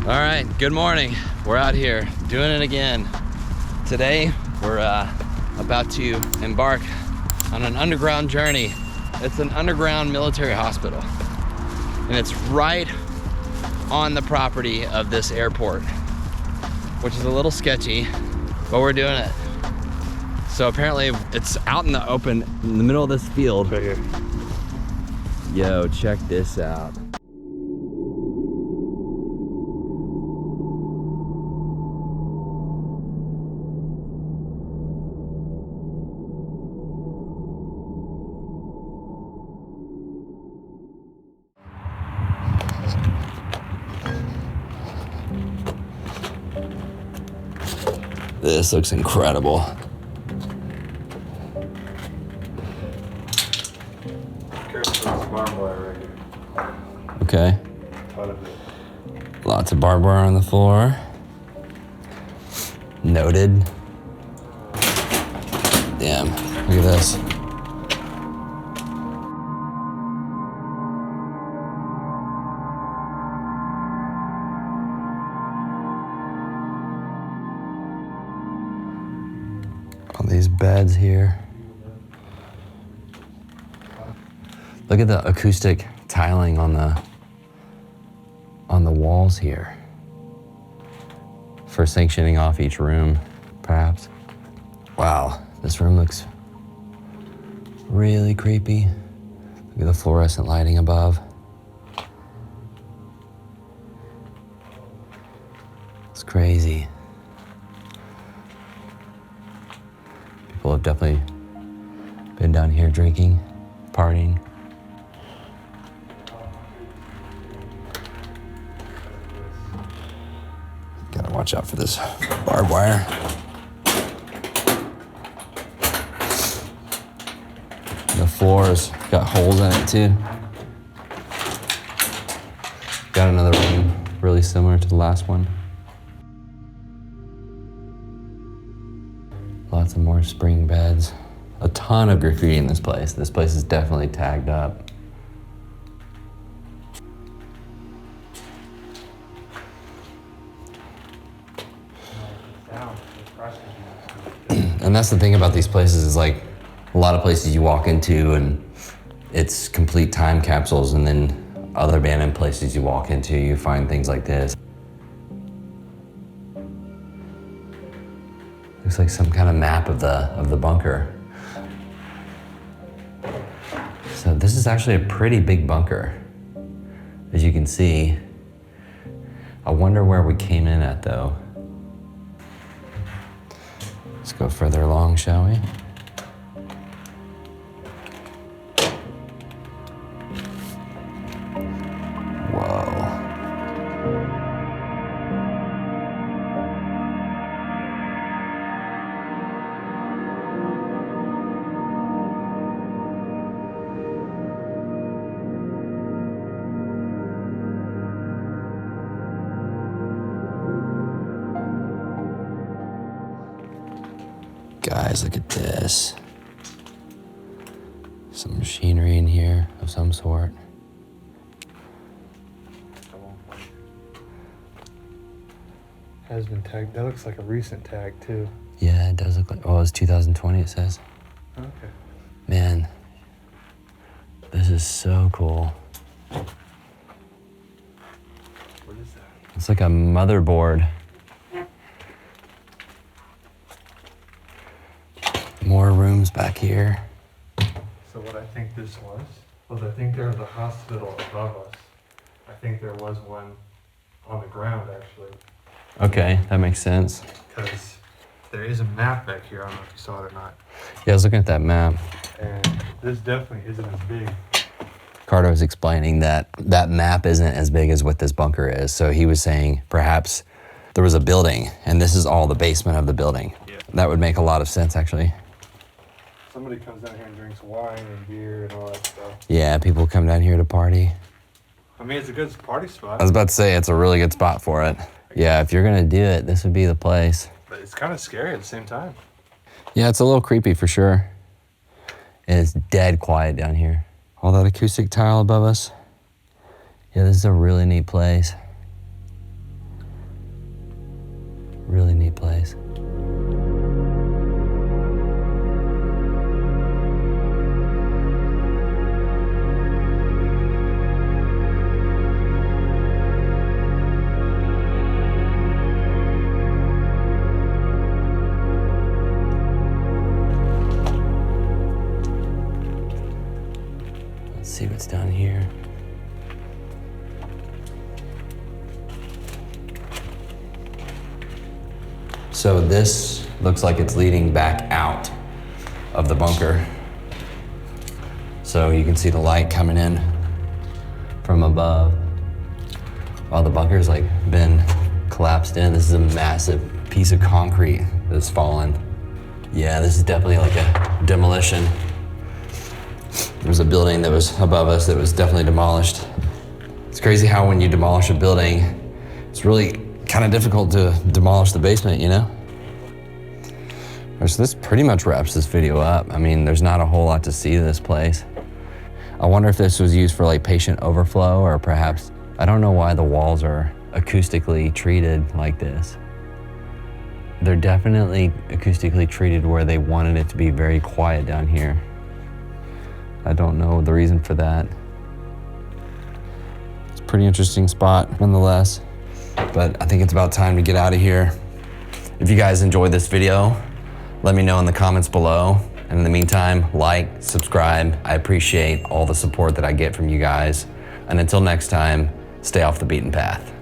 All right, good morning. We're out here doing it again. Today, we're about to embark on an underground journey. It's an underground military hospital, and it's right on the property of this airport, which is a little sketchy, but we're doing it. So apparently it's out in the open, in the middle of this field. Right here. Yo, check this out. This looks incredible. Careful with this barbed wire right here. Okay. Ton of it. Lots of barbed wire on the floor. Noted. Damn, look at this. All these beds here. Look at the acoustic tiling on the walls here. For sanctioning off each room, perhaps. Wow, this room looks really creepy. Look at the fluorescent lighting above. It's crazy. People have definitely been down here drinking, partying. Gotta watch out for this barbed wire. The floor's got holes in it too. Got another room really similar to the last one. Lots of more spring beds. A ton of graffiti in this place. This place is definitely tagged up. And that's the thing about these places is like a lot of places you walk into and it's complete time capsules, and then other abandoned places you walk into, you find things like this. Looks like some kind of map of the bunker. So this is actually a pretty big bunker, as you can see. I wonder where we came in at though. Let's go further along, shall we? Whoa. Guys, look at this. Some machinery in here of some sort. Has been tagged. That looks like a recent tag too. Yeah, it does look like, oh, it's 2020 it says. Okay. Man, this is so cool. What is that? It's like a motherboard. More rooms back here. So what I think this was I think there was a hospital above us. I think there was one on the ground actually. Okay, that makes sense. Because there is a map back here. I don't know if you saw it or not. Yeah, I was looking at that map. And this definitely isn't as big. Carter was explaining that that map isn't as big as what this bunker is. So he was saying perhaps there was a building and this is all the basement of the building. Yeah. That would make a lot of sense actually. Somebody comes down here and drinks wine and beer and all that stuff. Yeah, people come down here to party. I mean, it's a good party spot. I was about to say it's a really good spot for it. Yeah, if you're gonna do it, this would be the place. But it's kind of scary at the same time. Yeah, it's a little creepy for sure. And it's dead quiet down here. All that acoustic tile above us. Yeah, this is a really neat place. place. Let's see what's down here. So this looks like it's leading back out of the bunker. So you can see the light coming in from above. While the bunker's like been collapsed in, this is a massive piece of concrete that's fallen. Yeah, this is definitely like a demolition. There was a building that was above us that was definitely demolished. It's crazy how when you demolish a building, it's really kind of difficult to demolish the basement, you know? So this pretty much wraps this video up. I mean, there's not a whole lot to see to this place. I wonder if this was used for like patient overflow, or perhaps, I don't know why the walls are acoustically treated like this. They're definitely acoustically treated where they wanted it to be very quiet down here. I don't know the reason for that. It's a pretty interesting spot nonetheless, but I think it's about time to get out of here. If you guys enjoyed this video, let me know in the comments below. And in the meantime, like, subscribe. I appreciate all the support that I get from you guys. And until next time, stay off the beaten path.